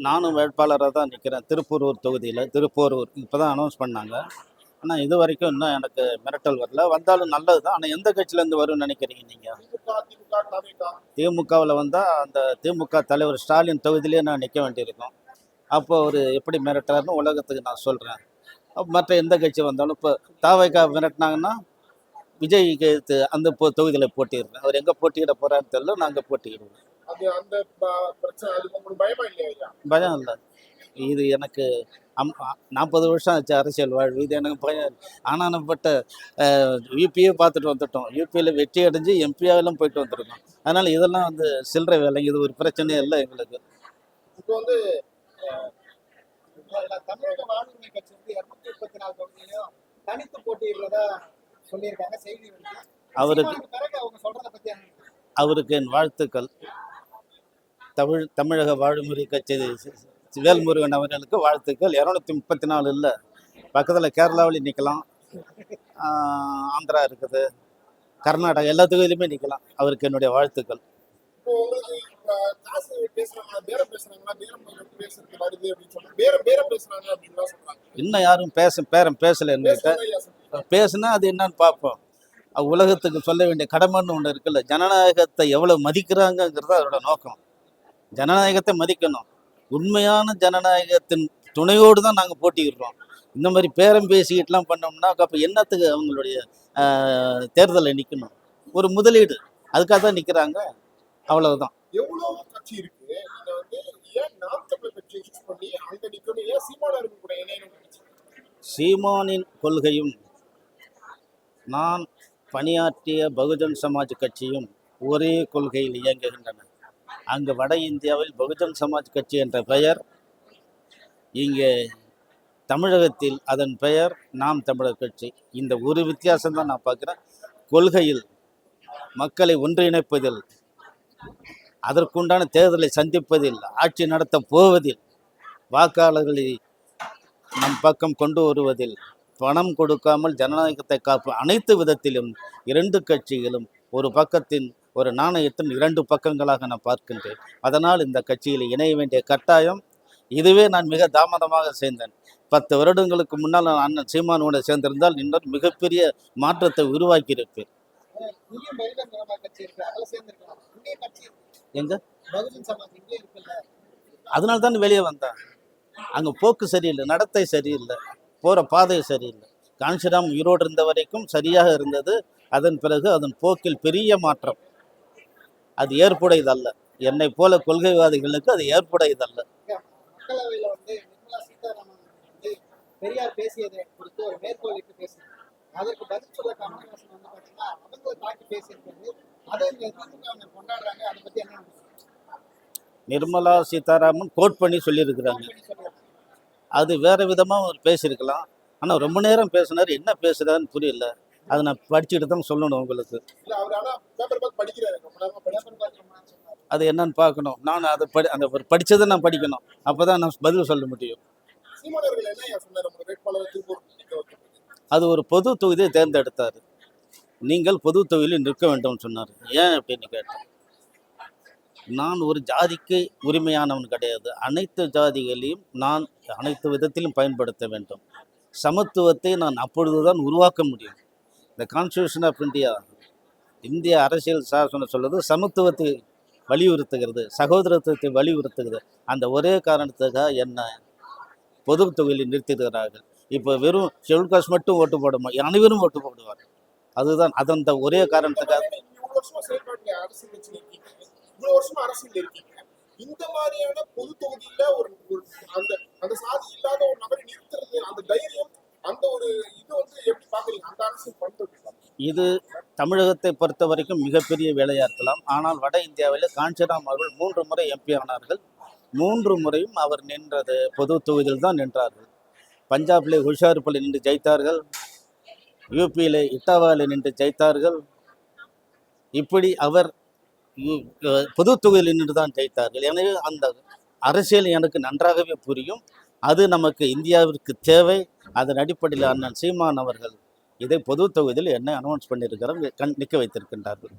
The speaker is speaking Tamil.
நானும் வேட்பாளராக தான் நிற்கிறேன். திருப்பூரூர் தொகுதியில். திருப்போரூர் இப்போ தான் அனௌன்ஸ் பண்ணாங்க. ஆனால் இது வரைக்கும் இன்னும் எனக்கு மிரட்டல் வரல. வந்தாலும் நல்லது தான். ஆனால் எந்த கட்சியிலேருந்து வரும்னு நினைக்கிறீங்க நீங்கள்? திமுகவில் வந்தால் அந்த திமுக தலைவர் ஸ்டாலின் தொகுதியிலே நான் நிற்க வேண்டியிருக்கும். அப்போ அவர் எப்படி மிரட்டுறாருன்னு உலகத்துக்கு நான் சொல்கிறேன். மற்ற எந்த கட்சி வந்தாலும் இப்போ தாவைக்கா மிரட்டினாங்கன்னா விஜய்க்கு அந்த தொகுதியில் போட்டிடுறேன். அவர் எங்கே போட்டியிட போகிறான்னு தெரியல, நாங்கள் போட்டியிடுவோம். பயம் இல்லை. இது எனக்கு 40 வருஷம் ஆச்சு அரசியல் வாழ்வு. இது எனக்கு பயம். ஆனானப்பட்ட யூபியே பார்த்துட்டு வந்துட்டோம். யூபியில் வெற்றி அடைஞ்சு எம்பியாவெல்லாம் போயிட்டு வந்துருக்கோம். அதனால் இதெல்லாம் வந்து சில்லறை வேலை. இது ஒரு பிரச்சனையே இல்லை எங்களுக்கு. இப்போ வந்து தமிழக வாழ்வுரிமை கட்சி வந்து 234 தொகுதியிலும் தனித்து போட்டியிடுறதா சொல்லியிருக்காங்க செய்தி. அவருக்கு என் வாழ்த்துக்கள். தமிழக வாழ்வுரிமை கட்சி வேல்முருகன் அவர்களுக்கு வாழ்த்துக்கள். 234 இல்லை, பக்கத்தில் கேரளாவில் நிற்கலாம், ஆந்திரா இருக்குது, கர்நாடகா, எல்லா தொகுதியிலுமே நிற்கலாம். அவருக்கு என்னுடைய வாழ்த்துக்கள். இன்னும் யாரும் பேசல என்கிட்ட. பேசுனா அது என்னன்னு பார்ப்போம். உலகத்துக்கு சொல்ல வேண்டிய கடமைன்னு ஒன்று இருக்குல்ல. ஜனநாயகத்தை எவ்வளோ மதிக்கிறாங்கங்கிறது அதோட நோக்கம். ஜனநாயகத்தை மதிக்கணும். உண்மையான ஜனநாயகத்தின் துணையோடு தான் நாங்கள் போட்டிடுறோம். இந்த மாதிரி பேரம் பேசிக்கிட்டுலாம் பண்ணோம்னா அப்போ என்னத்துக்கு அவங்களுடைய தேர்தலில் நிற்கணும்? ஒரு முதலீடு, அதுக்காக தான் நிற்கிறாங்க. அவ்வளவுதான். சீமானின் கொள்கையும் நான் பணியாற்றிய பகுஜன் சமாஜ் கட்சியும் ஒரே கொள்கையில் இயங்குகின்றன. அங்கு வட இந்தியாவில் பகுஜன் சமாஜ் கட்சி என்ற பெயர், இங்கே தமிழகத்தில் அதன் பெயர் நாம் தமிழர் கட்சி. இந்த ஒரு வித்தியாசம்தான் நான் பார்க்குறேன். கொள்கையில், மக்களை ஒன்றிணைப்பதில், அதற்குண்டான தேர்தலை சந்திப்பதில், ஆட்சி நடத்த போவதில், வாக்காளர்களை நம் பக்கம் கொண்டு வருவதில், பணம் கொடுக்காமல் ஜனநாயகத்தை காக்கும் அனைத்து விதத்திலும் இரண்டு கட்சிகளும் ஒரு பக்கத்தின் ஒரு நாணயத்தின் 2 பக்கங்களாக நான் பார்க்கின்றேன். அதனால் இந்த கட்சியில் இணைய வேண்டிய கட்டாயம். இதுவே நான் மிக தாமதமாக சேர்ந்தேன். 10 வருடங்களுக்கு முன்னால் நான் அண்ணன் சீமானோட சேர்ந்திருந்தால் இன்னொரு மிகப்பெரிய மாற்றத்தை உருவாக்கியிருப்பேன். எங்க அதனால தான் வெளியே வந்தேன். அங்கே போக்கு சரியில்லை, நடத்தை சரியில்லை, போகிற பாதை சரியில்லை. காஞ்சிராம் ஈரோடு இருந்த வரைக்கும் சரியாக இருந்தது. அதன் பிறகு அதன் போக்கில் பெரிய மாற்றம். அது ஏற்புடையதல்ல. என்னை போல கொள்கைவாதிகளுக்கு அது ஏற்புடையதல்ல. பெரியார் பேசியதை குறித்து ஒரு மேற்கோளிட்டு பேசினார். அதற்கு பதில் சொல்ல கமலஹாசன் வந்து பார்த்தீங்கன்னா அவங்க தாக்கி பேசியிருக்கிறது. அதை கொண்டாடுறாங்க. அதை பற்றி என்ன? நிர்மலா சீதாராமன் கோட் பண்ணி சொல்லியிருக்கிறாங்க. அது வேறு விதமாக அவர் பேசியிருக்கலாம். ஆனால் ரொம்ப நேரம் பேசினார். என்ன பேசுகிறாருன்னு புரியல. அதை நான் படிச்சுட்டு தான் சொல்லணும் உங்களுக்கு. அது என்னன்னு பார்க்கணும். நான் அதை அந்த படித்ததை நான் படிக்கணும். அப்போ தான் நான் பதில் சொல்ல முடியும். அது ஒரு பொது தொகுதியை தேர்ந்தெடுத்தார். நீங்கள் பொது தொகுதியில் நிற்க வேண்டும் சொன்னார். ஏன் அப்படின்னு கேட்டேன். நான் ஒரு ஜாதிக்கு உரிமையானவன் கிடையாது. அனைத்து ஜாதிகளையும் நான் அனைத்து விதத்திலும் பயன்படுத்த வேண்டும். சமத்துவத்தை நான் அப்பொழுதுதான் உருவாக்க முடியும். இந்த கான்ஸ்டியூஷன் ஆஃப் இந்தியா, இந்திய அரசியல் சாசனம் சொல்வது சமத்துவத்தை வலியுறுத்துகிறது, சகோதரத்துவத்தை வலியுறுத்துகிறது. அந்த ஒரே காரணத்துக்காக என்ன பொது தொகுதியில் நிறுத்துகிறார்கள். இப்போ வெறும் ஷெட்யூல் காஸ்ட் மட்டும் ஓட்டு போடுமா? அனைவரும் ஓட்டு போடுவார். அதுதான் அதன் ஒரே காரணத்துக்காக. இந்த மாதிரியான பொது தொகுதியில ஒரு அந்த சாதி இல்லாத ஒரு நபரை நிறுத்துறது, அந்த தைரியம், அந்த ஒரு இது வந்து எப்படி பாக்குறீங்க? அந்த அரசு பண்றது இது தமிழகத்தை பொறுத்த வரைக்கும் மிகப்பெரிய வேலையா இருக்கலாம். ஆனால் வட இந்தியாவில் காஞ்சிராம் அவர்கள் 3 முறை எம்பி ஆனார்கள். 3 முறையும் அவர் நின்றது பொது தொகுதியில் தான் நின்றார்கள். பஞ்சாபில் ஹுஷார்புல் நின்று ஜெயித்தார்கள். யூபியில் இட்டாவாவில் நின்று ஜெயித்தார்கள். இப்படி அவர் பொது தொகுதியில் நின்று தான் ஜெயித்தார்கள். எனவே அந்த அரசியல் எனக்கு நன்றாகவே புரியும். அது நமக்கு இந்தியாவிற்கு தேவை. அதன் அடிப்படையில் அண்ணன் சீமான் அவர்கள் இதை பொது தொகுதியில் என்ன அனௌன்ஸ் பண்ணியிருக்கிறார், நிற்க வைத்திருக்கின்றார்கள்.